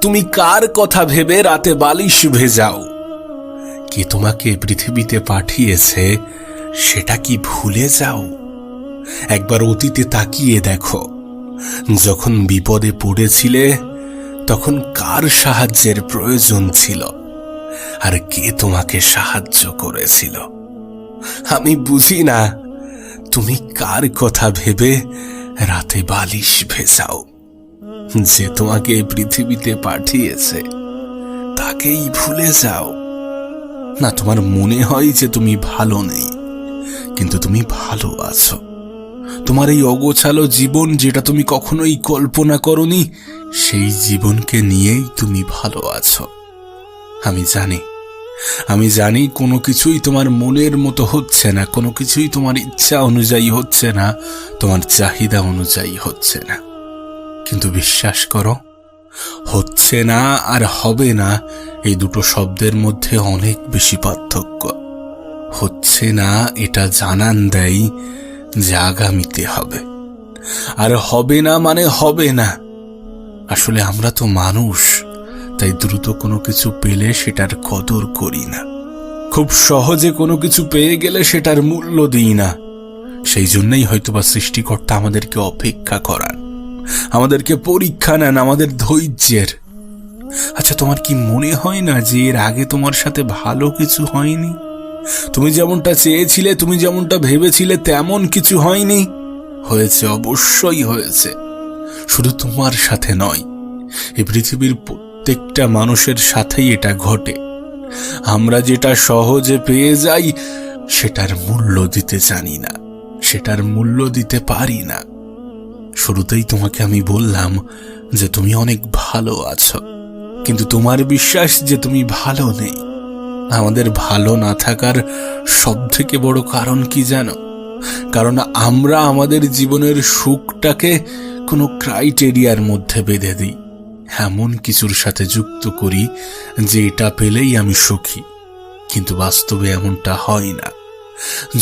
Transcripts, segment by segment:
তুমি কার কথা ভেবে রাতে বালিশ ভেজাও? কে তোমাকে পৃথিবীতে পাঠিয়েছে সেটা কি ভুলে যাও? একবার অতীতে তাকিয়ে দেখো, যখন বিপদে পড়েছিলে তখন কার সাহায্যের প্রয়োজন ছিল, আর কে তোমাকে সাহায্য করেছিল? আমি বুঝি না তুমি কার কথা ভেবে রাতে বালিশ ভেজাও। যে তোমাকে পৃথিবীতে পাঠিয়েছে তাকেই ভুলে যাও। না, তোমার মনে হয় যে তুমি ভালো নেই, কিন্তু তুমি ভালো আছো। তোমার এই অগোছালো জীবন, যেটা তুমি কখনোই কল্পনা করনি, সেই জীবনকে নিয়েই তুমি ভালো আছো। আমি জানি কোনো কিছুই তোমার মনের মতো হচ্ছে না, কোনো কিছুই তোমার ইচ্ছা অনুযায়ী হচ্ছে না, তোমার চাহিদা অনুযায়ী হচ্ছে না। কিন্তু বিশ্বাস করো, হচ্ছে না আর হবে না এই দুটো শব্দের মধ্যে অনেক বেশি পার্থক্য। হচ্ছে না এটা জানান দেয় যে আগামীতে হবে, আর হবে না মানে হবে না। আসলে আমরা তো মানুষ, তাই দ্রুত কোনো কিছু পেলে সেটার কদর করি না, খুব সহজে কোনো কিছু পেয়ে গেলে সেটার মূল্য দিই না। সেই জন্যই হয়তোবা সৃষ্টিকর্তা আমাদেরকে অপেক্ষা করান, আমাদেরকে পরীক্ষা নেন আমাদের ধৈর্যের। আচ্ছা, তোমার কি মনে হয় না যে এর আগে তোমার সাথে ভালো কিছু হয়নি? তুমি যেমনটা চেয়েছিলে, তুমি যেমনটা ভেবেছিলে, তেমন কিছু হয়নি? হয়েছে, অবশ্যই হয়েছে। শুধু তোমার সাথে নয়, এই পৃথিবীর প্রত্যেকটা মানুষের সাথেই এটা ঘটে। আমরা যেটা সহজে পেয়ে যাই সেটার মূল্য দিতে জানি না, সেটার মূল্য দিতে পারি না। শুরুতেই তোমাকে আমি বললাম যে তুমি অনেক ভালো আছো, কিন্তু তোমার বিশ্বাস যে তুমি ভালো নেই। আমাদের ভালো না থাকার সব থেকে বড় কারণ কি জানো? কারণ আমরা আমাদের জীবনের সুখটাকে কোনো ক্রাইটেরিয়ার মধ্যে বেঁধে দিই, এমন কিছুর সাথে যুক্ত করি যে এটা পেলেই আমি সুখী। কিন্তু বাস্তবে এমনটা হয় না।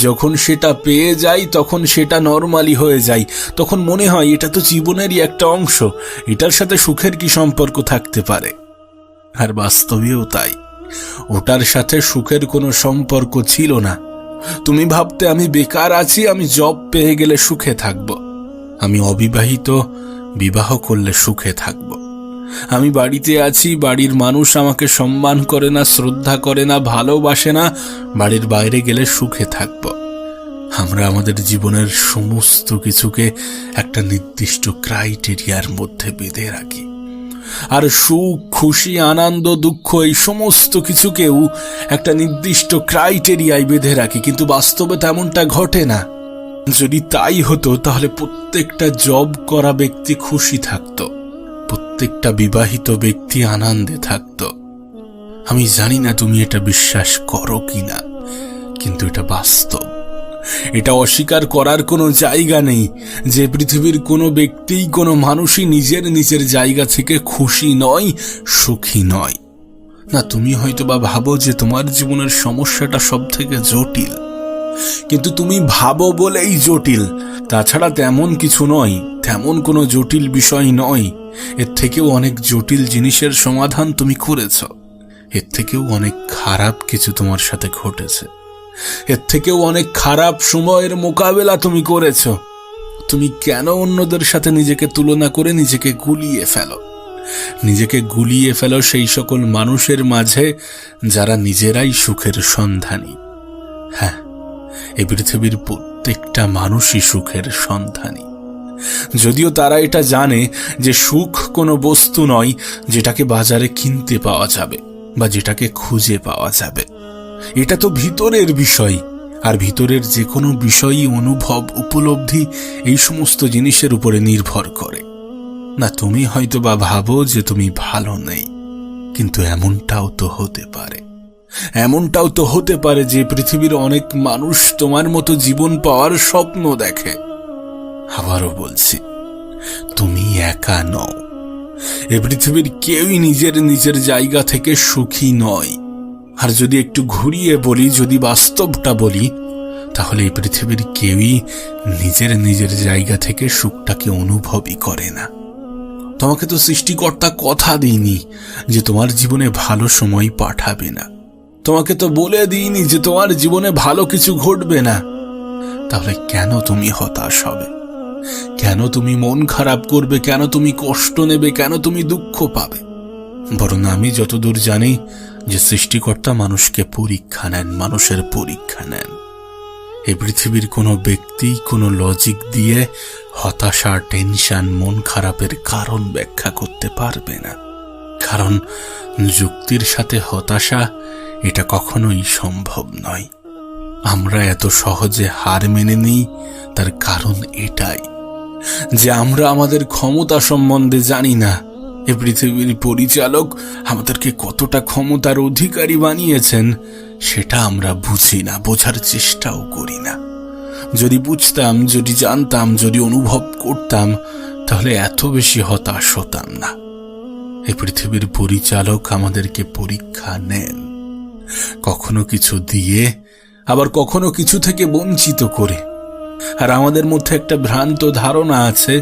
যখন সেটা পেয়ে যাই তখন সেটা নরমালি হয়ে যায়, তখন মনে হয় এটা তো জীবনেরই একটা অংশ, এটার সাথে সুখের কি সম্পর্ক থাকতে পারে? আর বাস্তবেও তাই, ওটার সাথে সুখের কোনো সম্পর্ক ছিল না। তুমি ভাবতে আমি বেকার আছি, আমি জব পেয়ে গেলে সুখে থাকব। আমি অবিবাহিত, বিবাহ করলে সুখে থাকব। আমি বাড়িতে আছি, বাড়ির মানুষ আমাকে সম্মান করে না, শ্রদ্ধা করে না, ভালোবাসে না, বাড়ির বাইরে গেলে সুখে থাকব। আমরা আমাদের জীবনের সমস্ত কিছুকে একটা নির্দিষ্ট ক্রাইটেরিয়ার মধ্যে বেঁধে রাখি, আর সুখ, খুশি, আনন্দ, দুঃখ এই সমস্ত কিছুকেও একটা নির্দিষ্ট ক্রাইটেরিয়ায় বেঁধে রাখি। কিন্তু বাস্তবে তেমনটা ঘটে না। যদি তাই হতো তাহলে প্রত্যেকটা জব করা ব্যক্তি খুশি থাকতো, প্রত্যেকটা বিবাহিত ব্যক্তি আনন্দে থাকত। আমি জানি না তুমি এটা বিশ্বাস করো কিনা, কিন্তু এটা বাস্তব। এটা অস্বীকার করার কোনো জায়গা নেই যে পৃথিবীর কোনো ব্যক্তি, কোনো মানুষই নিজের জায়গা থেকে খুশি নয়, সুখী নয়। না, তুমি হয়তো বা ভাবো যে তোমার জীবনের সমস্যাটা সব থেকে জটিল, কিন্তু তুমি ভাবো বলেই জটিল, তাছাড়া তেমন কিছু নয়, তেমন কোনো জটিল বিষয় নয়। এর থেকেও অনেক জটিল জিনিসের সমাধান তুমি করেছ, এর থেকেও অনেক খারাপ কিছু তোমার সাথে ঘটেছে, এর থেকেও অনেক খারাপ সময়ের মোকাবেলা তুমি করেছ। তুমি কেন অন্যদের সাথে নিজেকে তুলনা করে নিজেকে গুলিয়ে ফেলো সেই সকল মানুষের মাঝে যারা নিজেরাই সুখের সন্ধানী? হ্যাঁ, এই পৃথিবীর প্রত্যেকটা মানুষই সুখের সন্ধানী, যদিও তারা এটা জানে যে সুখ কোনো বস্তু নয় যেটাকে বাজারে কিনতে পাওয়া যাবে বা যেটাকে খুঁজে পাওয়া যাবে। এটা তো ভিতরের বিষয়, আর ভিতরের যে কোনো বিষয়ই অনুভব, উপলব্ধি এই সমস্ত জিনিসের উপরে নির্ভর করে। না, তুমি হয়তো বা ভাবো যে তুমি ভালো নেই, কিন্তু এমনটাও তো হতে পারে যে পৃথিবীর অনেক মানুষ তোমার মতো জীবন পাওয়ার স্বপ্ন দেখে। আবারও বলছি, তুমি একা নও। এ পৃথিবীর কেউই নিজের জায়গা থেকে সুখী নয়। আর যদি একটু ঘুরিয়ে বলি, যদি বাস্তবটা বলি, তাহলে এই পৃথিবীর কেউই নিজের জায়গা থেকে সুখটাকে অনুভবই করে না। তোমাকে তো সৃষ্টিকর্তা কথা দিইনি যে তোমার জীবনে ভালো সময় পাঠাবে না। তোমাকে তো বলে দিইনি যে তোমার জীবনে ভালো কিছু ঘটবে না। তাহলে কেন তুমি হতাশ হবে? কেন তুমি মন খারাপ করবে? কেন তুমি কষ্ট নেবে? কেন তুমি দুঃখ পাবে? বরং আমি যতদূর জানি যে সৃষ্টিকর্তা মানুষকে পরীক্ষা নেন, মানুষের পরীক্ষা নেন। এই পৃথিবীর কোনো ব্যক্তি কোনো লজিক দিয়ে হতাশা, টেনশন, মন খারাপের কারণ ব্যাখ্যা করতে পারবে না। কারণ যুক্তির সাথে হতাশা এটা কখনোই সম্ভব নয়। আমরা এত সহজে হার মেনে নিই, তার কারণ এটাই যে আমরা আমাদের ক্ষমতা সম্বন্ধে জানি না। এ পৃথিবীর পরিচালক আমাদেরকে কতটা ক্ষমতার অধিকারী বানিয়েছেন সেটা আমরা বুঝি না, বোঝার চেষ্টাও করি না। যদি বুঝতাম, যদি জানতাম, যদি অনুভব করতাম, তাহলে এত বেশি হতাশ হতাম না। এই পৃথিবীর পরিচালক আমাদেরকে পরীক্ষা নেন, কখনো কিছু দিয়ে, আবার কখনো কিছু থেকে বঞ্চিত করে। আর আমাদের মধ্যে একটা ভ্রান্ত ধারণা আছে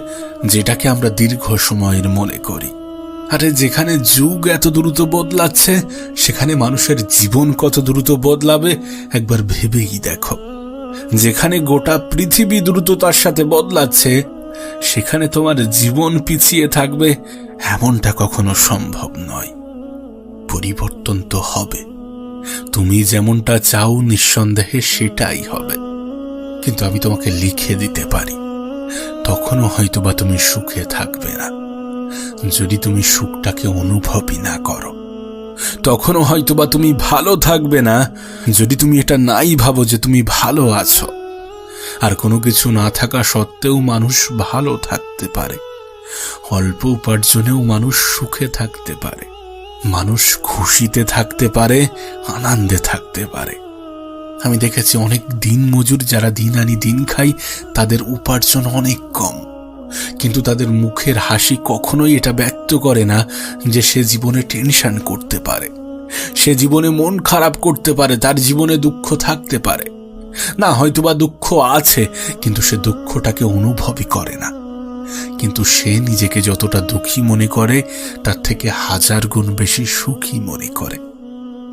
যেটাকে আমরা দীর্ঘ সময়ের মনে করি। আরে যেখানে যুগ এত দ্রুত বদলাচ্ছে, সেখানে মানুষের জীবন কত দ্রুত বদলাবে একবার ভেবেই দেখো। যেখানে গোটা পৃথিবী দ্রুততার সাথে বদলাচ্ছে, সেখানে তোমার জীবন পিছিয়ে থাকবে এমনটা কখনো সম্ভব নয়। পরিবর্তন তো হবে, তুমি যেমনটা চাও নিঃসন্দেহে সেটাই হবে। কিন্তু আমি তোমাকে লিখে দিতে পারি, তখনও হয়তোবা তুমি সুখে থাকবে না। যদি তুমি সুখটাকে অনুভবই না করো, তখনও হয়তোবা তুমি ভালো থাকবে না যদি তুমি এটা নাই ভাবো যে তুমি ভালো আছো। আর কোনো কিছু না থাকা সত্ত্বেও মানুষ ভালো থাকতে পারে, অল্প উপার্জনেও মানুষ সুখে থাকতে পারে, মানুষ খুশিতে থাকতে পারে, আনন্দে থাকতে পারে। আমি দেখেছি অনেক দিন মজুর যারা দিন আনি দিন খাই, তাদের উপার্জন অনেক কম, কিন্তু তাদের মুখের হাসি কখনোই এটা ব্যক্ত করে না যে সে জীবনে টেনশন করতে পারে, সে জীবনে মন খারাপ করতে পারে, তার জীবনে দুঃখ থাকতে পারে। না, হয়তোবা দুঃখ আছে, কিন্তু সে দুঃখটাকে অনুভবই করে না। কিন্তু সে নিজেকে যতটা দুঃখী মনে করে, তার থেকে 1000 গুণ বেশি সুখী মনে করে।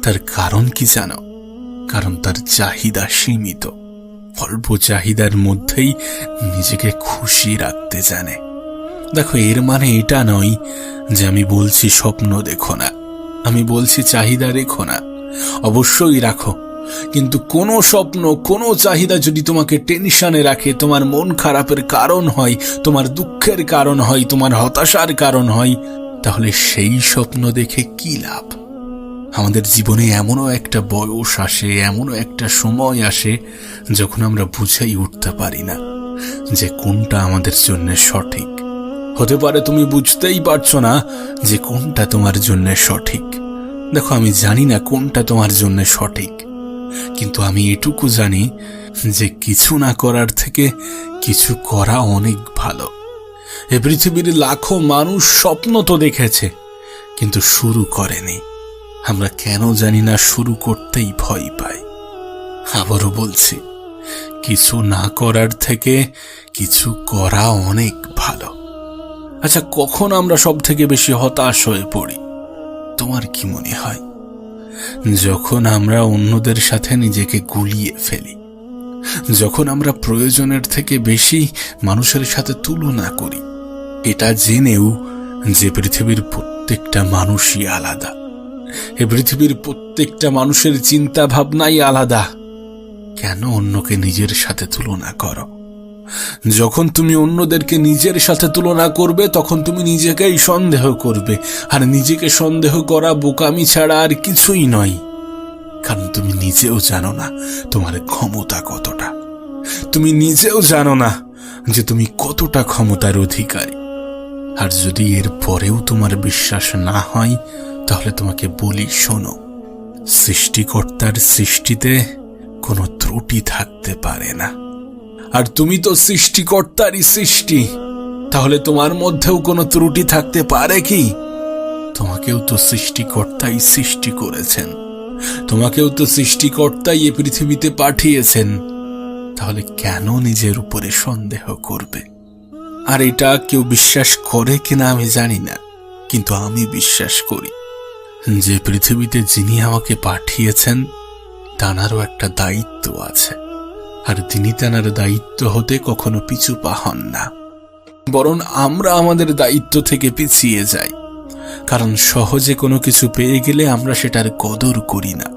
তার কারণ কি জানো? কারণ তার চাহিদা সীমিত, অল্প চাহিদার মধ্যেই নিজেকে খুশি রাখতে জানে। দেখো, এর মানে এটা নয় যে আমি বলছি স্বপ্ন দেখো না, আমি বলছি চাহিদা রেখো না, অবশ্যই রাখো। কিন্তু কোনো স্বপ্ন, কোনো চাহিদা যদি তোমাকে টেনশনে রাখে, তোমার মন খারাপের কারণ হয়, তোমার দুঃখের কারণ হয়, তোমার হতাশার কারণ হয়, তাহলে সেই স্বপ্ন দেখে কি লাভ? আমাদের জীবনে এমনও একটা বয়স আসে, এমনও একটা সময় আসে যখন আমরা বুঝেই উঠতে পারি না যে কোনটা আমাদের জন্য সঠিক। হতে পারে তুমি বুঝতেই পারছো না যে কোনটা তোমার জন্য সঠিক। দেখো, আমি জানি না কোনটা তোমার জন্য সঠিক, কিন্তু আমি এটুকু জানি যে কিছু না করার থেকে কিছু করা অনেক ভালো। এ পৃথিবীর লাখো মানুষ স্বপ্ন তো দেখেছে, কিন্তু শুরু করেনি। আমরা কেন জানি না শুরু করতেই ভয় পাই। আবারও বলছি, কিছু না করার থেকে কিছু করা অনেক ভালো। আচ্ছা, কখন আমরা সব থেকে বেশি হতাশ হয়ে পড়ি? তোমার কি মনে হয়? যখন আমরা অন্যদের সাথে নিজেকে গুলিয়ে ফেলি, যখন আমরা প্রয়োজনের থেকে বেশি মানুষের সাথে তুলনা করি, এটা জেনেও যে পৃথিবীর প্রত্যেকটা মানুষই আলাদা, এ পৃথিবীর প্রত্যেকটা মানুষের চিন্তা ভাবনাই আলাদা, কেন অন্যকে নিজের সাথে তুলনা করো? যখন তুমি অন্যদেরকে নিজের সাথে তুলনা করবে, তখন তুমি নিজেকেই সন্দেহ করবে, আর নিজেকে সন্দেহ করা বোকামি ছাড়া আর কিছুই নয়। কারণ তুমি নিজেও জানো না তোমার ক্ষমতা কতটা, তুমি নিজেও জানো না যে তুমি কতটা ক্ষমতার অধিকারী। আর যদি এর পরেও তোমার বিশ্বাস না হয়, তাহলে তোমাকে বলি, শোনো, সৃষ্টিকর্তার সৃষ্টিতে কোনো ত্রুটি থাকতে পারে না। আর তুমি তো সৃষ্টিকর্তারই সৃষ্টি, তাহলে তোমার মধ্যেও কোনো ত্রুটি থাকতে পারে কি? তোমাকেও তো সৃষ্টিকর্তাই সৃষ্টি করেছেন, তোমাকেও তো সৃষ্টিকর্তাই এ পৃথিবীতে পাঠিয়েছেন। তাহলে কেন নিজের উপরে সন্দেহ করবে? আর এটা কেউ বিশ্বাস করে কিনা আমি জানি না, কিন্তু আমি বিশ্বাস করি যে পৃথিবীতে যিনি আমাকে পাঠিয়েছেন তাঁরও একটা দায়িত্ব আছে, আর তিনি তাঁর দায়িত্ব হতে কখনো পিছু পা হন না। বরং আমরা আমাদের দায়িত্ব থেকে পিছিয়ে যাই, কারণ সহজে কোনো কিছু পেয়ে গেলে আমরা সেটার কদর করি না,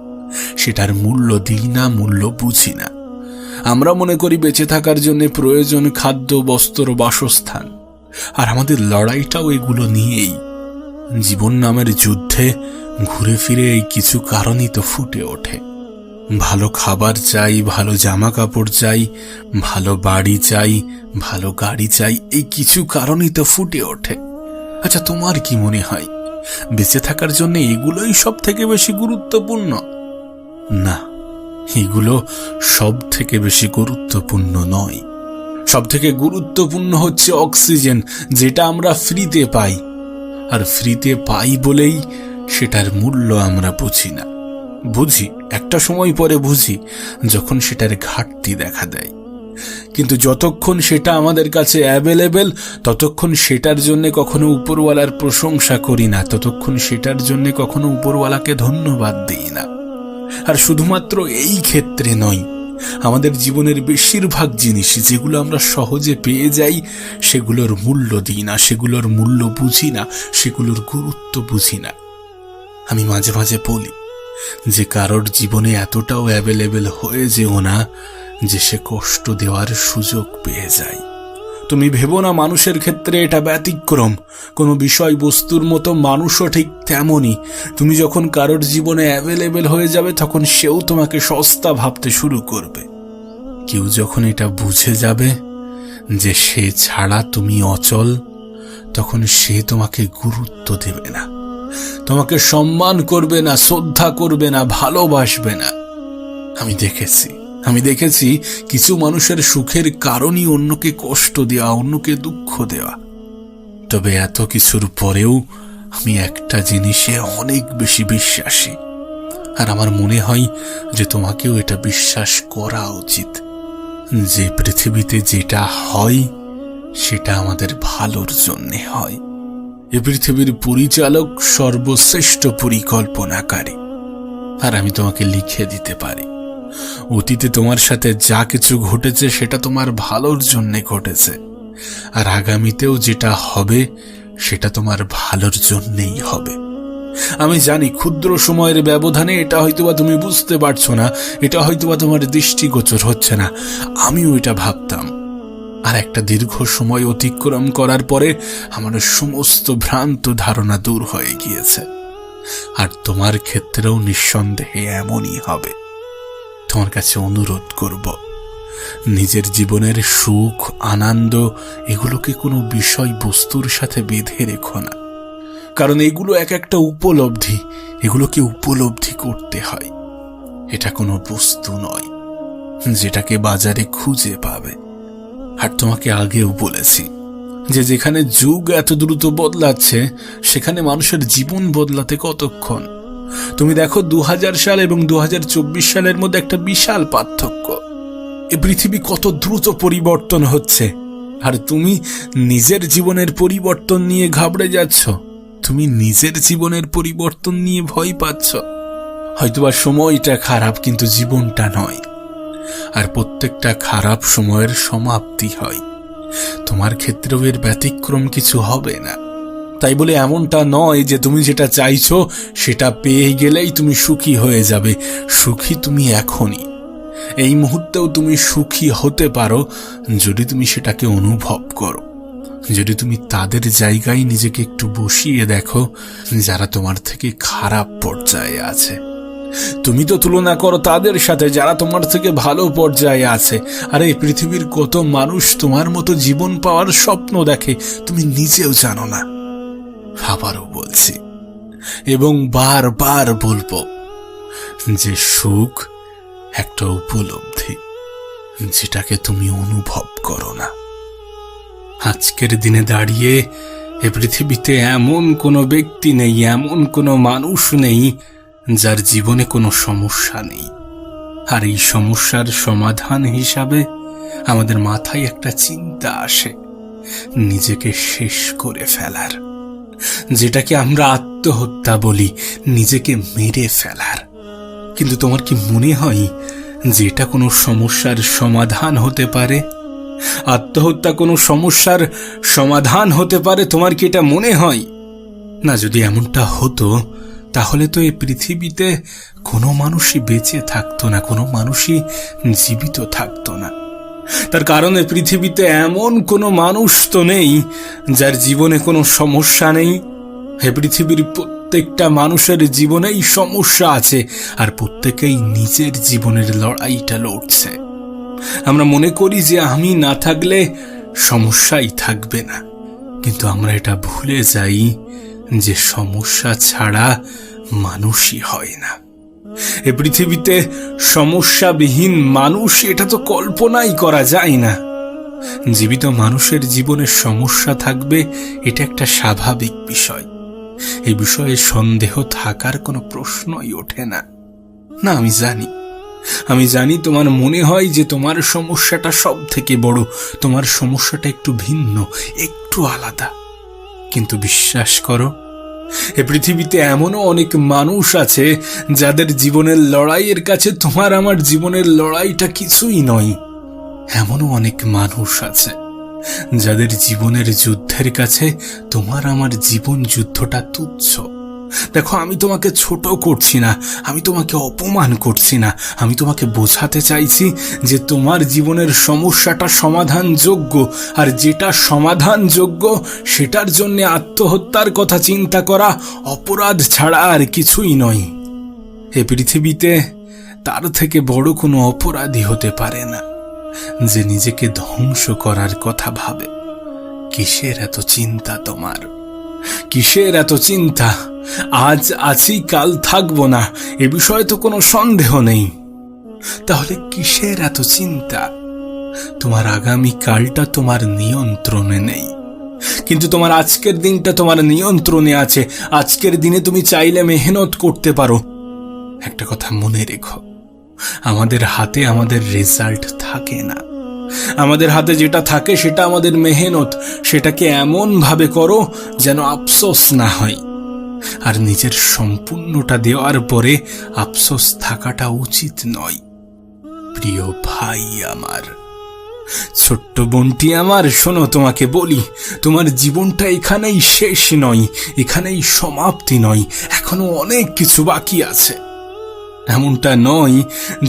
সেটার মূল্য দিই না, মূল্য বুঝি না। আমরা মনে করি বেঁচে থাকার জন্য প্রয়োজন খাদ্য, বস্ত্র, বাসস্থান, আর আমাদের লড়াইটাও এগুলো নিয়েই। জীবন নামের যুদ্ধে ঘুরে ফিরে এই কিছু কারণই তো ফুটে ওঠে। ভালো খাবার চাই, ভালো জামা কাপড় চাই, ভালো বাড়ি চাই, ভালো গাড়ি চাই, এই কিছু কারণই তো ফুটে ওঠে। আচ্ছা, তোমার কি মনে হয় বেঁচে থাকার জন্য এগুলোই সব থেকে বেশি গুরুত্বপূর্ণ? না, এগুলো সব থেকে বেশি গুরুত্বপূর্ণ নয়। সব থেকে গুরুত্বপূর্ণ হচ্ছে অক্সিজেন, যেটা আমরা ফ্রিতে পাই। আর ফ্রিতে পাই বলেই সেটার মূল্য আমরা বুঝি না। বুঝি একটা সময় পরে, বুঝি যখন সেটার ঘাটতি দেখা দেয়। কিন্তু যতক্ষণ সেটা আমাদের কাছে অ্যাভেলেবেল, ততক্ষণ সেটার জন্য কখনো উপরওয়ালার প্রশংসা করি না, ততক্ষণ সেটার জন্য কখনো উপরওয়ালাকে ধন্যবাদ দিই না। আর শুধুমাত্র এই ক্ষেত্রে নয়, আমাদের জীবনের বেশিরভাগ জিনিস যেগুলো আমরা সহজে পেয়ে যাই, সেগুলোর মূল্য দিই না, সেগুলোর মূল্য বুঝি না, সেগুলোর গুরুত্ব বুঝি না। আমি মাঝে মাঝে বলি যে কারোর জীবনে এতটাও অ্যাভেলেবেল হয়ে যেও না যে সে কষ্ট দেওয়ার সুযোগ পেয়ে যায়। তুমি ভেবো না মানুষের ক্ষেত্রে এটা ব্যতিক্রম, কোনো বিষয়বস্তুর মতো মানুষও ঠিক তেমনই। তুমি যখন কারোর জীবনে অ্যাভেলেবেল হয়ে যাবে, তখন সেও তোমাকে সস্তা ভাবতে শুরু করবে। কেউ যখন এটা বুঝে যাবে যে সে ছাড়া তুমি অচল, তখন সে তোমাকে গুরুত্ব দেবে না, তোমাকে সম্মান করবে না, শ্রদ্ধা করবে না, ভালোবাসবে না। আমি দেখেছি কিছু মানুষের সুখের কারণই অন্যকে কষ্ট দেওয়া, অন্যকে দুঃখ দেওয়া। তবে এত কিছুর পরেও আমি একটা জিনিসে অনেক বেশি বিশ্বাসী, আর আমার মনে হয় যে তোমাকেও এটা বিশ্বাস করা উচিত, যে পৃথিবীতে যেটা হয় সেটা আমাদের ভালোর জন্যে হয়। এ পৃথিবীর পরিচালক সর্বশ্রেষ্ঠ পরিকল্পনাকারী। আর আমি তোমাকে লিখে দিতে পারি, অতীতে তোমার সাথে যা কিছু ঘটেছে সেটা তোমার ভালোর জন্যে ঘটেছে, আর আগামীতেও যেটা হবে সেটা তোমার ভালোর জন্যেই হবে। আমি জানি ক্ষুদ্র সময়ের ব্যবধানে এটা হয়তোবা তুমি বুঝতে পারছো না, এটা হয়তোবা তোমার দৃষ্টিগোচর হচ্ছে না। আমিও এটা ভাবতাম, আর একটা দীর্ঘ সময় অতিক্রম করার পরে আমার সমস্ত ভ্রান্ত ধারণা দূর হয়ে গিয়েছে। আর তোমার ক্ষেত্রেও নিঃসন্দেহে এমনই হবে। তোমার কাছে অনুরোধ করব, নিজের জীবনের সুখ, আনন্দ এগুলোকে কোনো বিষয়বস্তুর সাথে বেঁধে রেখো না, কারণ এগুলো এক একটা উপলব্ধি, এগুলোকে উপলব্ধি করতে হয়। এটা কোনো বস্তু নয় যেটাকে বাজারে খুঁজে পাবে। আর তোমাকে আগেও বলেছি যে যেখানে যুগ এত দ্রুত বদলাচ্ছে, সেখানে মানুষের জীবন বদলাতে কতক্ষণ। তুমি দেখো 2000 সাল এবং 2024 সালের মধ্যে একটা বিশাল পার্থক্য। এই পৃথিবী কত দ্রুত পরিবর্তন হচ্ছে, আর তুমি নিজের জীবনের পরিবর্তন নিয়ে ঘাবড়ে যাচ্ছ, তুমি নিজের জীবনের পরিবর্তন নিয়ে ভয় পাচ্ছ। হয়তোবা সময়টা খারাপ, কিন্তু জীবনটা নয়। আর প্রত্যেকটা খারাপ সময়ের সমাপ্তি হয়। তোমার ক্ষেত্রেও এর ব্যতিক্রম কিছু হবে না। তাই বলে এমনটা নয় যে তুমি যেটা চাইছো সেটা পেয়ে গেলেই তুমি সুখী হয়ে যাবে। সুখী তুমি এখনই, এই মুহূর্তেও তুমি সুখী হতে পারো যদি তুমি সেটাকে অনুভব করো, যদি তুমি তাদের জায়গায় নিজেকে একটু বসিয়ে দেখো যারা তোমার থেকে খারাপ পর্যায়ে আছে। তুমি তো তুলনা করো তাদের সাথে যারা তোমার থেকে ভালো পর্যায়ে আছে। আর এই পৃথিবীর কত মানুষ তোমার মতো জীবন পাওয়ার স্বপ্ন দেখে, তুমি নিজেও জানো না। আবারও বলছি এবং বারবার বলবো যে সুখ একটা উপলব্ধি, যেটাকে তুমি অনুভব করো না। আজকের দিনে দাঁড়িয়ে এ পৃথিবীতে এমন কোনো ব্যক্তি নেই, এমন কোনো মানুষ নেই যার জীবনে কোনো সমস্যা নেই। আর এই সমস্যার সমাধান হিসাবে আমাদের মাথায় একটা চিন্তা আসে নিজেকে শেষ করে ফেলার, যেটাকে আমরা আত্মহত্যা বলি, নিজেকে মেরে ফেলার। কিন্তু তোমার কি মনে হয় যে এটা কোনো সমস্যার সমাধান হতে পারে? আত্মহত্যা কোনো সমস্যার সমাধান হতে পারে? তোমার কি এটা মনে হয়? না, যদি এমনটা হতো তাহলে তো এই পৃথিবীতে কোনো মানুষই বেঁচে থাকতো না, কোনো মানুষই জীবিত থাকতো না। তার কারণে পৃথিবীতে এমন কোনো মানুষ তো নেই যার জীবনে কোনো সমস্যা নেই। হে, পৃথিবীর প্রত্যেকটা মানুষের জীবনেই সমস্যা আছে, আর প্রত্যেকেই নিজের জীবনের লড়াইটা লড়ছে। আমরা মনে করি যে আমি না থাকলে সমস্যাই থাকবে না, কিন্তু আমরা এটা ভুলে যাই যে সমস্যা ছাড়া মানুষই হয় না। এ পৃথিবীতে সমস্যাবিহীন মানুষ, এটা তো কল্পনাই করা যায় না। জীবিত মানুষের জীবনে সমস্যা থাকবে, এটা একটা স্বাভাবিক বিষয়। এই বিষয়ে সন্দেহ থাকার কোনো প্রশ্নই ওঠে না। না, আমি জানি তোমার মনে হয় যে তোমার সমস্যাটা সব থেকে বড়, তোমার সমস্যাটা একটু ভিন্ন, একটু আলাদা। কিন্তু বিশ্বাস করো, এ পৃথিবীতে এমনও অনেক মানুষ আছে যাদের জীবনের লড়াইয়ের কাছে তোমার আমার জীবনের লড়াইটা কিছুই নয়। এমনও অনেক মানুষ আছে যাদের জীবনের যুদ্ধের কাছে তোমার আমার জীবন যুদ্ধটা তুচ্ছ। দেখো, আমি তোমাকে ছোট করছি না, আমি তোমাকে অপমান করছি না, আমি তোমাকে বোঝাতে চাইছি যে তোমার জীবনের সমস্যাটা সমাধানযোগ্য, আর যেটা সমাধানযোগ্য সেটার জন্য আত্মহত্যার কথা চিন্তা করা অপরাধ ছাড়া আর কিছুই নয়। এ পৃথিবীতে তার থেকে বড় কোনো অপরাধী হতে পারে না যে নিজেকে ধ্বংস করার কথা ভাবে। কিসের এত চিন্তা তোমার? কিসের এত চিন্তা? আজ আছি, কাল থাকবো না, এ বিষয়ে তো কোনো সন্দেহ নেই। তাহলে কিসের এত চিন্তা? তোমার আগামী কালটা তোমার নিয়ন্ত্রণে নেই, কিন্তু তোমার আজকের দিনটা তোমার নিয়ন্ত্রণে আছে। আজকের দিনে তুমি চাইলে মেহনত করতে পারো। একটা কথা মনে রেখো, আমাদের হাতে আমাদের রেজাল্ট থাকে না। আমাদের হাতে যেটা থাকে সেটা আমাদের মেহনত। সেটাকে এমন ভাবে করো যেন আফসোস না হয়, আর নিজের সম্পূর্ণটা দেওয়ার পরে আফসোস থাকাটা উচিত নয়। প্রিয় ভাই আমার, ছোট্ট বোনটি আমার, শোনো, তোমাকে বলি, তোমার জীবনটা এখানেই শেষ নয়, এখানেই সমাপ্তি নয়, এখনো অনেক কিছু বাকি আছে। এমনটা নয়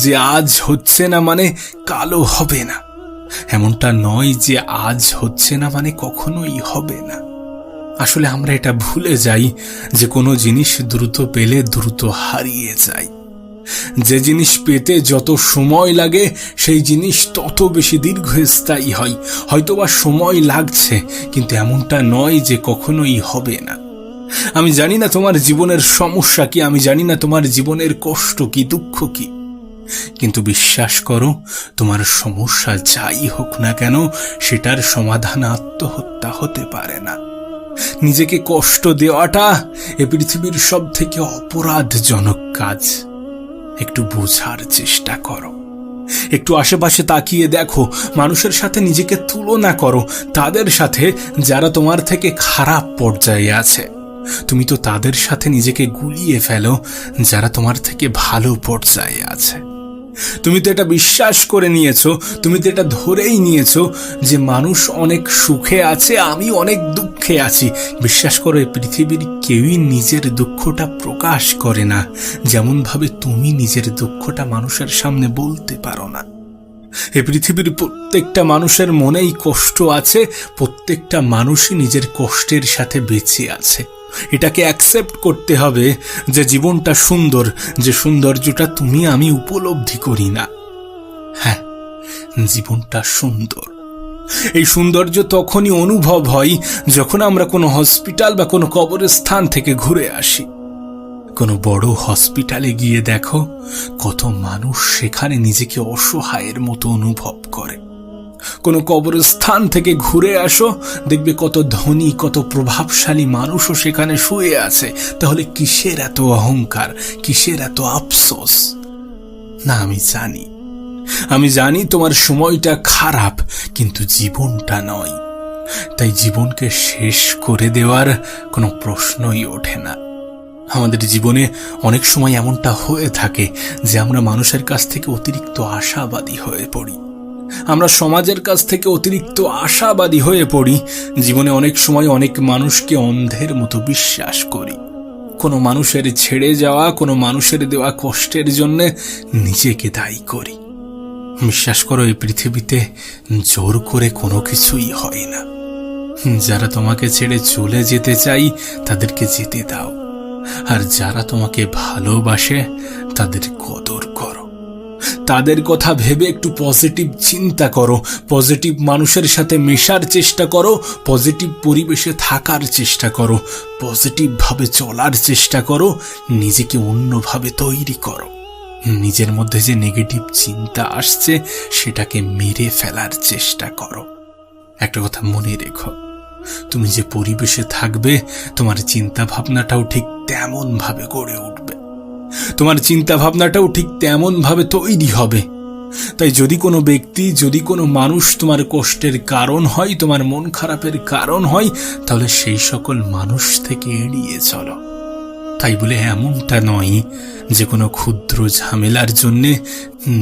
যে আজ হচ্ছে না মানে কালও হবে না, এমনটা নয় যে আজ হচ্ছে না মানে কখনোই হবে না। আসলে আমরা এটা ভুলে যাই যে কোনো জিনিস দ্রুত পেলে দ্রুত হারিয়ে যায়। যে জিনিস পেতে যত সময় লাগে সেই জিনিস তত বেশি দীর্ঘস্থায়ী হয়। হয়তোবা সময় লাগছে, কিন্তু এমনটা নয় যে কখনোই হবে না। আমি জানি না তোমার জীবনের সমস্যা কি, আমি জানি না তোমার জীবনের কষ্ট কি, দুঃখ কি, কিন্তু বিশ্বাস করো, তোমার সমস্যা যাই হোক না কেন সেটার সমাধান আত্মহত্যা হতে পারে না। নিজেকে কষ্ট দেওয়াটা এ পৃথিবীর সব থেকে অপরাধজনক কাজ। একটু বোঝার চেষ্টা করো, একটু আশেপাশে তাকিয়ে দেখো, মানুষের সাথে নিজেকে তুলনা করো তাদের সাথে যারা তোমার থেকে খারাপ পর্যায়ে আছে। তুমি তো তাদের সাথে নিজেকে গুলিয়ে ফেলো যারা তোমার থেকে ভালো পর্যায়ে আছে। তুমি তো এটা বিশ্বাস করে নিয়েছো, তুমি তো এটা ধরেই নিয়েছো যে মানুষ অনেক সুখে আছে, আমি অনেক দুঃখে আছি। বিশ্বাস করো, এই পৃথিবীর কেউই নিজের দুঃখটা প্রকাশ করে না, যেমন ভাবে তুমি নিজের দুঃখটা মানুষের সামনে বলতে পারো না। এই পৃথিবীর প্রত্যেকটা মানুষের মনেই কষ্ট আছে, প্রত্যেকটা মানুষই নিজের কষ্টের সাথে বেঁচে আছে। এটাকে অ্যাকসেপ্ট করতে হবে যে জীবনটা সুন্দর, যে সৌন্দর্যটা তুমি আমি উপলব্ধি করি না। হ্যাঁ, জীবনটা সুন্দর। এই সৌন্দর্য তখনই অনুভব হয় যখন আমরা কোনো হসপিটাল বা কোনো কবরস্থান থেকে ঘুরে আসি। কোনো বড় হসপিটালে গিয়ে দেখো কত মানুষ সেখানে নিজেকে অসহায়ের মতো অনুভব করে। কোনো কবরস্থান থেকে ঘুরে আসো, দেখবে কত ধনী, কত প্রভাবশালী মানুষও সেখানে শুয়ে আছে। তাহলে কিসের এত অহংকার, কিসের এত আফসোস? না, আমি জানি তোমার সময়টা খারাপ, কিন্তু জীবনটা নয়। তাই জীবনকে শেষ করে দেওয়ার কোনো প্রশ্নই ওঠে না। আমাদের জীবনে অনেক সময় এমনটা হয়ে থাকে যে আমরা মানুষের কাছ থেকে অতিরিক্ত আশাবাদী হয়ে পড়ি, আমরা সমাজের কাছ থেকে অতিরিক্ত আশাবাদী হয়ে পড়ি। জীবনে অনেক সময় অনেক মানুষকে অন্ধের মতো বিশ্বাস করি। কোনো মানুষের ছেড়ে যাওয়া, কোনো মানুষের দেওয়া কষ্টের জন্য নিজেকে দায়ী করি। বিশ্বাস করো, এই পৃথিবীতে জোর করে কোনো কিছুই হয় না। যারা তোমাকে ছেড়ে চলে যেতে চাই তাদেরকে যেতে দাও, আর যারা তোমাকে ভালোবাসে তাদের কদর করো। তাদের কথা ভেবে একটু পজিটিভ চিন্তা করো, পজিটিভ মানুষের সাথে মেশার চেষ্টা করো, পজিটিভ পরিবেশে থাকার চেষ্টা করো, পজিটিভ ভাবে চলার চেষ্টা করো, নিজেকে অন্যভাবে তৈরি করো। নিজের মধ্যে যে নেগেটিভ চিন্তা আসছে সেটাকে মেরে ফেলার চেষ্টা করো। একটা কথা মনে রেখো, তুমি যে পরিবেশে থাকবে তোমার চিন্তা ভাবনাটাও ঠিক তেমন ভাবে গড়ে উঠবে, তোমার চিন্তা ভাবনাটাও ঠিক তেমন ভাবে তৈরি হবে। তাই যদি কোনো ব্যক্তি, যদি কোনো মানুষ তোমার কষ্টের কারণ হয়, তোমার মন খারাপের কারণ হয়, তাহলে সেই সকল মানুষ থেকে এড়িয়ে চলো। তাই বলে এমনটা নয় যে কোনো ক্ষুদ্র ঝামেলার জন্যে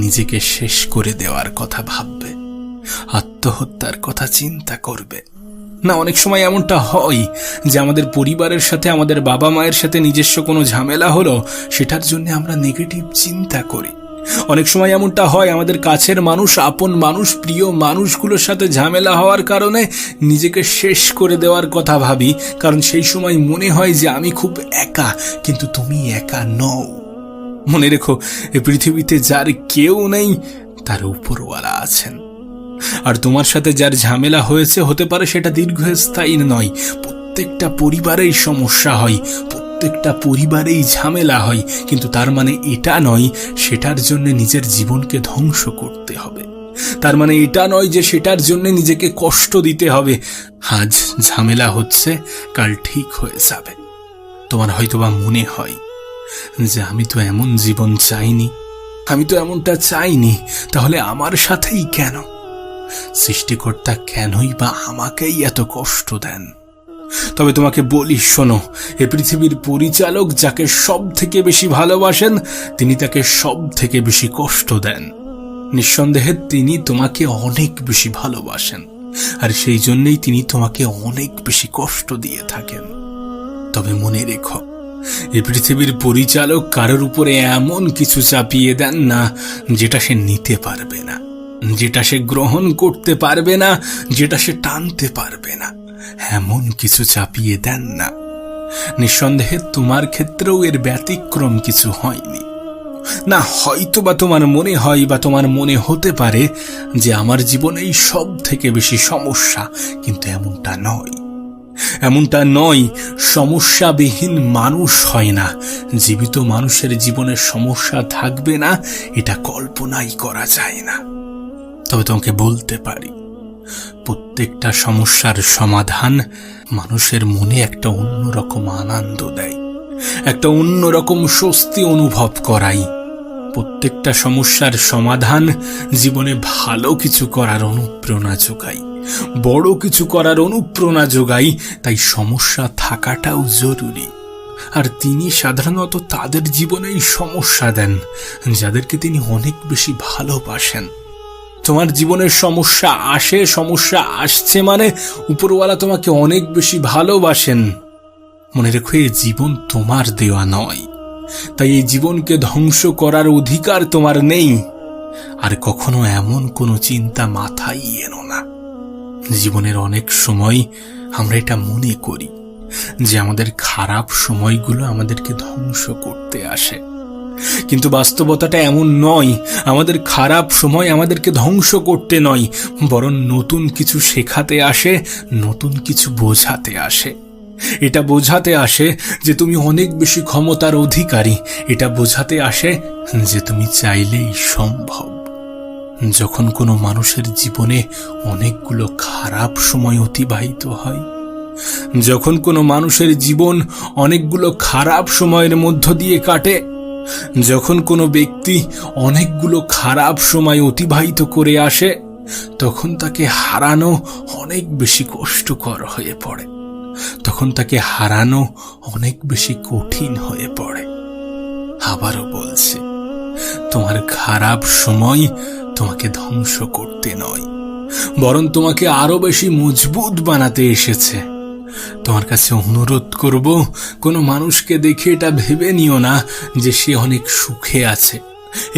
নিজেকে শেষ করে দেওয়ার কথা ভাববে, আত্মহত্যার কথা চিন্তা করবে না। অনেক সময় এমনটা হয় যে আমাদের পরিবারের সাথে, আমাদের বাবা মায়ের সাথে নিজস্ব কোনো ঝামেলা হলো, সেটার জন্য আমরা নেগেটিভ চিন্তা করি। অনেক সময় এমনটা হয় আমাদের কাছের মানুষ, আপন মানুষ, প্রিয় মানুষগুলোর সাথে ঝামেলা হওয়ার কারণে নিজেকে শেষ করে দেওয়ার কথা ভাবি, কারণ সেই সময় মনে হয় যে আমি খুব একা, কিন্তু তুমি একা নও। মনে রেখো, এই পৃথিবীতে যার কেউ নেই তার উপরওয়ালা আছেন। আর তোমার সাথে যার ঝামেলা হয়েছে, হতে পারে সেটা দীর্ঘস্থায়ী নয়। প্রত্যেকটা পরিবারেই সমস্যা হয়, প্রত্যেকটা পরিবারেই ঝামেলা হয়, কিন্তু তার মানে এটা নয় সেটার জন্য নিজের জীবনকে ধ্বংস করতে হবে। তার মানে এটা নয় যে সেটার জন্য নিজেকে কষ্ট দিতে হবে। আজ ঝামেলা হচ্ছে, কাল ঠিক হয়ে যাবে। তোমার হয়তোবা মনে হয় যে আমি তো এমন জীবন চাইনি, আমি তো এমনটা চাইনি, তাহলে আমার সাথেই কেন? সৃষ্টিকর্তা কেনই বা আমাকেই এত কষ্ট দেন? তবে তোমাকে বলি, শোনো, এ পৃথিবীর পরিচালক যাকে সব থেকে বেশি ভালোবাসেন, তিনি তাকে সব থেকে বেশি কষ্ট দেন। নিঃসন্দেহে তিনি তোমাকে অনেক বেশি ভালোবাসেন, আর সেই জন্যই তিনি তোমাকে অনেক বেশি কষ্ট দিয়ে থাকেন। তবে মনে রেখো, এই পৃথিবীর পরিচালক কারোর উপরে এমন কিছু চাপিয়ে দেন না যেটা সে নিতে পারবে না, যেটা সে গ্রহণ করতে পারবে না, যেটা সে টানতে পারবে না। এমন কিছু চাপিয়ে দেন না। নিঃসন্দেহে তোমার ক্ষেত্রেও এর ব্যতিক্রম কিছু হয়নি। না, হয়তো বা তোমার মনে হয় বা তোমার মনে হতে পারে যে আমার জীবনেই সব থেকে বেশি সমস্যা, কিন্তু এমনটা নয়। এমনটা নয়। সমস্যাবিহীন মানুষ হয় না। জীবিত মানুষের জীবনে সমস্যা থাকবে না, এটা কল্পনাই করা যায় না। তবে তোমাকে বলতে পারি, প্রত্যেকটা সমস্যার সমাধান মানুষের মনে একটা অন্যরকম আনন্দ দেয়, একটা অন্যরকম স্বস্তি অনুভব করাই। প্রত্যেকটা সমস্যার সমাধান জীবনে ভালো কিছু করার অনুপ্রেরণা যোগায়, বড় কিছু করার অনুপ্রেরণা যোগায়। তাই সমস্যা থাকাটাও জরুরি। আর তিনি সাধারণত তাদের জীবনেই সমস্যা দেন যাদেরকে তিনি অনেক বেশি ভালোবাসেন। তোমার জীবনের সমস্যা আসে, সমস্যা আসছে মানে উপরওয়ালা তোমাকে অনেক বেশি ভালোবাসেন। মনে রেখো, এই জীবন তোমার দেওয়া নয়, তাই এই জীবনকে ধ্বংস করার অধিকার তোমার নেই। আর কখনো এমন কোনো চিন্তা মাথায় এনো না। জীবনের অনেক সময় আমরা এটা মনে করি যে আমাদের খারাপ সময়গুলো আমাদেরকে ধ্বংস করতে আসে, কিন্তু বাস্তবতাটা এমন নয়। আমাদের খারাপ সময় আমাদেরকে ধ্বংস করতে নয়, বরং নতুন কিছু শেখাতে আসে, নতুন কিছু বোঝাতে আসে। এটা বোঝাতে আসে যে তুমি অনেক বেশি ক্ষমতার অধিকারী, এটা বোঝাতে আসে যে তুমি চাইলেই সম্ভব। যখন কোনো মানুষের জীবনে অনেকগুলো খারাপ সময় অতিবাহিত হয়, যখন কোনো মানুষের জীবন অনেকগুলো খারাপ সময়ের মধ্য দিয়ে কাটে, যখন কোনো ব্যক্তি অনেকগুলো খারাপ সময় অতিবাহিত করে আসে, তখন তাকে হারানো অনেক বেশি কষ্টকর হয়ে পড়ে, তখন তাকে হারানো অনেক বেশি কঠিন হয়ে পড়ে। আবারও বলছি, তোমার খারাপ সময় তোমাকে ধ্বংস করতে নয়, বরং তোমাকে আরো বেশি মজবুত বানাতে এসেছে। তোমার কাছে অনুরোধ করব, কোনো মানুষকে দেখে এটা ভেবে নিও না যে সে অনেক সুখে আছে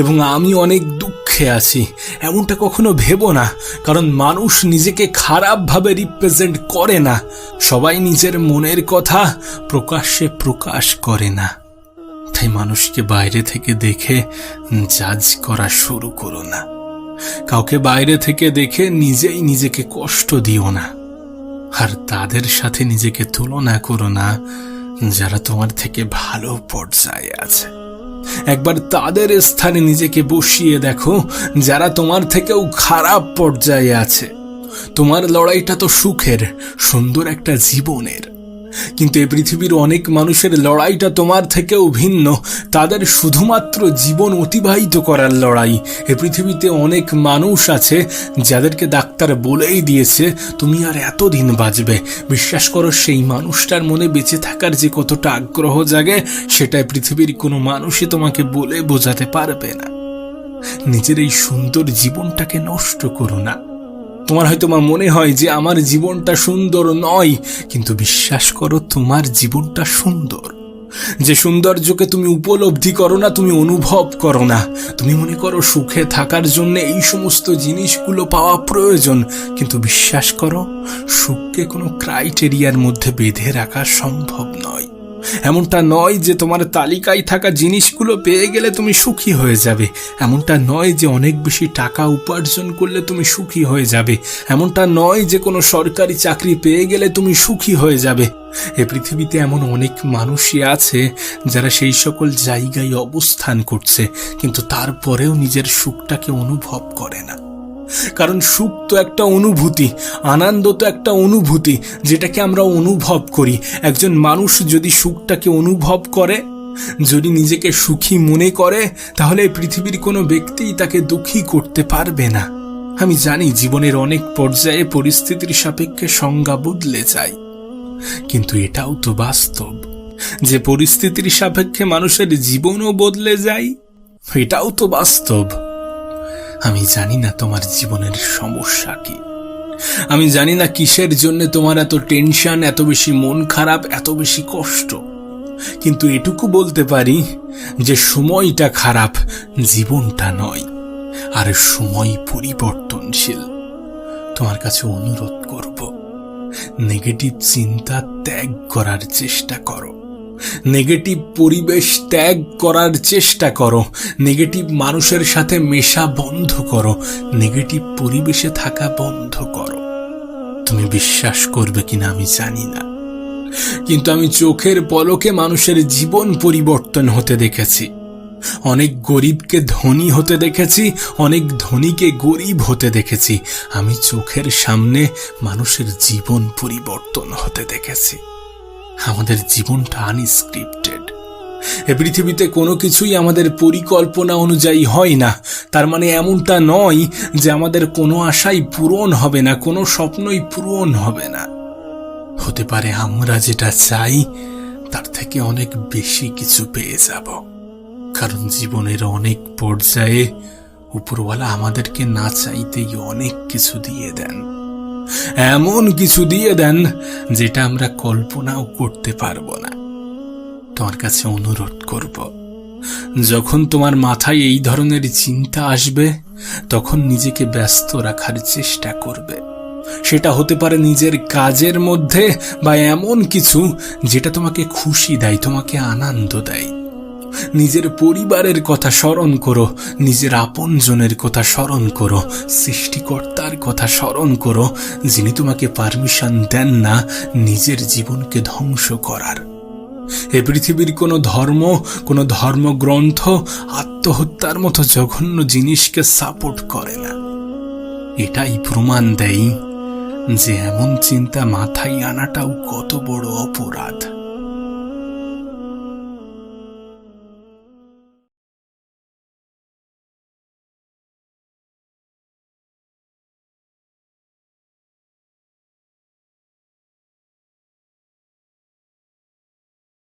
এবং আমি অনেক দুঃখে আছি, এমনটা কখনো ভেবো না। কারণ মানুষ নিজেকে খারাপভাবে রিপ্রেজেন্ট করে না, সবাই নিজের মনের কথা প্রকাশ্যে প্রকাশ করে না। তাই মানুষকে বাইরে থেকে দেখে জাজ করা শুরু করো না, কাউকে বাইরে থেকে দেখে নিজেই নিজেকে কষ্ট দিও না, আর তাদের সাথে নিজেকে তুলনা করো না যারা তোমার থেকে ভালো পর্যায়ে আছে। একবার তাদের স্থানে নিজেকে বসিয়ে দেখো যারা তোমার থেকেও খারাপ পর্যায়ে আছে। তোমার লড়াইটা তো সুখের, সুন্দর একটা জীবনের, কিন্তু এই পৃথিবীর অনেক মানুষের লড়াইটা তোমার থেকেও ভিন্ন। তাদের শুধুমাত্র জীবন অতিবাহিত করার লড়াই। এই পৃথিবীতে অনেক মানুষ আছে যাদেরকে ডাক্তার বলেই দিয়েছে তুমি আর এতদিন বাঁচবে। বিশ্বাস করো, সেই মানুষটার মনে বেঁচে থাকার যে কতটা আগ্রহ জাগে সেটাই পৃথিবীর কোনো মানুষই তোমাকে বলে বোঝাতে পারবে না। নিজের এই সুন্দর জীবনটাকে নষ্ট করো না। তোমার হয়তো মনে হয় যে আমার জীবনটা সুন্দর নয়, কিন্তু বিশ্বাস করো তোমার জীবনটা সুন্দর। যে সৌন্দর্যকে তুমি উপলব্ধি করো না, তুমি অনুভব করো না। তুমি মনে করো সুখে থাকার জন্য এই সমস্ত জিনিসগুলো পাওয়া প্রয়োজন, কিন্তু বিশ্বাস করো সুখকে কোনো ক্রাইটেরিয়ার মধ্যে বেঁধে রাখা সম্ভব নয়। এমনটা নয় যে তোমার তালিকায় থাকা জিনিসগুলো পেয়ে গেলে তুমি সুখী হয়ে যাবে, এমনটা নয় যে অনেক বেশি টাকা উপার্জন করলে তুমি সুখী হয়ে যাবে, এমনটা নয় যে কোনো সরকারি চাকরি পেয়ে গেলে তুমি সুখী হয়ে যাবে। এ পৃথিবীতে এমন অনেক মানুষই আছে যারা সেই সকল জায়গায় অবস্থান করছে, কিন্তু তারপরেও নিজের সুখটাকে অনুভব করে না। কারণ সুখ তো একটা অনুভূতি, আনন্দ তো একটা অনুভূতি, যেটাকে আমরা অনুভব করি। একজন মানুষ যদি সুখটাকে অনুভব করে, যদি নিজেকে সুখী মনে করে, তাহলে পৃথিবীর কোনো ব্যক্তিই তাকে দুঃখী করতে পারবে না। আমি জানি জীবনের অনেক পর্যায়ে পরিস্থিতির সাপেক্ষে সংজ্ঞা বদলে যায়, কিন্তু এটাও তো বাস্তব যে পরিস্থিতির সাপেক্ষে মানুষের জীবনও বদলে যায়। এটাও তো বাস্তব। আমি জানি না তোমার জীবনের সমস্যা কি, আমি জানি না কিসের জন্য তোমার এত টেনশন, এত বেশি মন খারাপ, এত বেশি কষ্ট, কিন্তু এটুকু বলতে পারি যে সময়টা খারাপ, জীবনটা নয়, আর সময় পরিবর্তনশীল। তোমার কাছে অনুরোধ করব, নেগেটিভ চিন্তা ত্যাগ করার চেষ্টা করো, নেগেটিভ পরিবেশ ত্যাগ করার চেষ্টা করো, নেগেটিভ মানুষের সাথে মেশা বন্ধ করো, নেগেটিভ পরিবেশে থাকা বন্ধ করো। তুমি বিশ্বাস করবে কিনা আমি জানি না, কিন্তু আমি চোখের পলকে মানুষের জীবন পরিবর্তন হতে দেখেছি। অনেক গরিবকে ধনী হতে দেখেছি, অনেক ধনীকে গরিব হতে দেখেছি। আমি চোখের সামনে মানুষের জীবন পরিবর্তন হতে দেখেছি। আমাদের জীবনটা আনস্ক্রিপ্টেড। এ পৃথিবীতে কোনো কিছুই আমাদের পরিকল্পনা অনুযায়ী হয় না। তার মানে এমনটা নয় যে আমাদের কোনো আশাই পূরণ হবে না, কোনো স্বপ্নই পূরণ হবে না। হতে পারে আমরা যেটা চাই তার থেকে অনেক বেশি কিছু পেয়ে যাব, কারণ জীবনের অনেক পর্যায়ে উপরওয়ালা আমাদেরকে না চাইতেই অনেক কিছু দিয়ে দেন, এমন কিছু দিয়ে দেন যেটা আমরা কল্পনাও করতে পারবো না। তোমার কাছে অনুরোধ করব, যখন তোমার মাথায় এই ধরনের চিন্তা আসবে তখন নিজেকে ব্যস্ত রাখার চেষ্টা করবে। সেটা হতে পারে নিজের কাজের মধ্যে বা এমন কিছু যেটা তোমাকে খুশি দেয়, তোমাকে আনন্দ দেয়। নিজের পরিবারের কথা স্মরণ করো, নিজের আপনজনের কথা স্মরণ করো, সৃষ্টিকর্তার কথা স্মরণ করো, যিনি তোমাকে পারমিশন দেন না নিজের জীবনকে ধ্বংস করার। এ পৃথিবীর কোনো ধর্ম, কোনো ধর্মগ্রন্থ আত্মহত্যার মতো জঘন্য জিনিসকে সাপোর্ট করে না। এটাই প্রমাণ দেয় যে এমন চিন্তা মাথায় আনাটাও কত বড় অপরাধ।